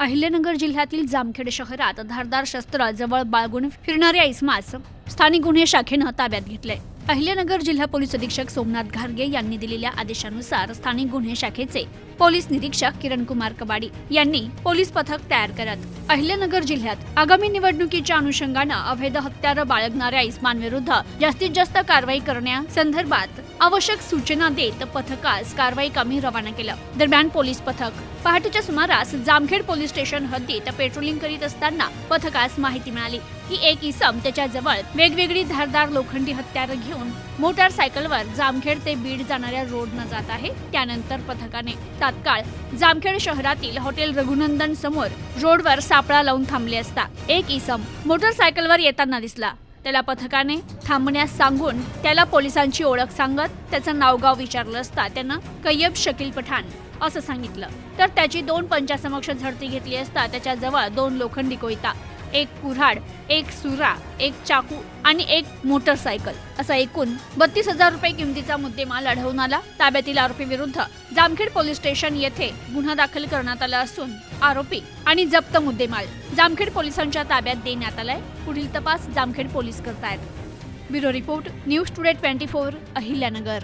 अहिल्यानगर जिल्ह्यातील जामखेड शहरात धारदार शस्त्र जवळ बाळगून फिरणाऱ्या इसमास स्थानिक गुन्हे शाखेनं ताब्यात घेतले। अहिल्यानगर जिल्हा पोलीस अधीक्षक सोमनाथ घारगे यांनी दिलेल्या आदेशानुसार स्थानिक गुन्हे शाखेचे पोलीस निरीक्षक किरण कुमार कबाडी यांनी पोलीस पथक तयार करत अहिल्यानगर जिल्ह्यात आगामी निवडणुकीच्या अनुषंगानं अवैध हत्यार बाळगणाऱ्या इसमांविरुद्ध जास्तीत जास्त कारवाई करण्यासंदर्भात आवश्यक सूचना देत पथकास कारवाई कामी रवाना केलं। दरम्यान पोलीस पथक पहाटेच्या सुमारास जामखेड पोलीस स्टेशन हद्दीत पेट्रोलिंग करीत असताना पथकास माहिती मिळाली की एक इसम त्याच्या जवळ वेगवेगळी धारदार लोखंडी हत्यार घेऊन मोटारसायकलवर जामखेड ते बीड जाणाऱ्या रोडनं जात आहे। त्यानंतर पथकाने तात्काळ जामखेड शहरातील हॉटेल रघुनंदन समोर रोडवर सापळा लावून थांबले असता एक इसम मोटारसायकलवर येताना दिसला। त्याला पथकाने थांबण्यास सांगून त्याला पोलिसांची ओळख सांगत त्याचं नावगाव विचारलं असता त्यानं कैयब शकील पठाण असं सांगितलं। तर त्याची 2 पंचासमक्ष झडती घेतली असता त्याच्याजवळ 2 लोखंडी कोयता, एक कुऱ्हाड, एक सुरा, एक चाकू आणि एक मोटरसायकल असा एकूण 32,000 रुपये किमतीचा मुद्देमाल आढळून आला। ताब्यातील आरोपी विरुद्ध जामखेड पोलीस स्टेशन येथे गुन्हा दाखल करण्यात आला असून आरोपी आणि जप्त मुद्देमाल जामखेड पोलिसांच्या ताब्यात देण्यात आलाय। पुढील तपास जामखेड पोलीस करतायत। Bureau report, news today 24 Ahilyanagar.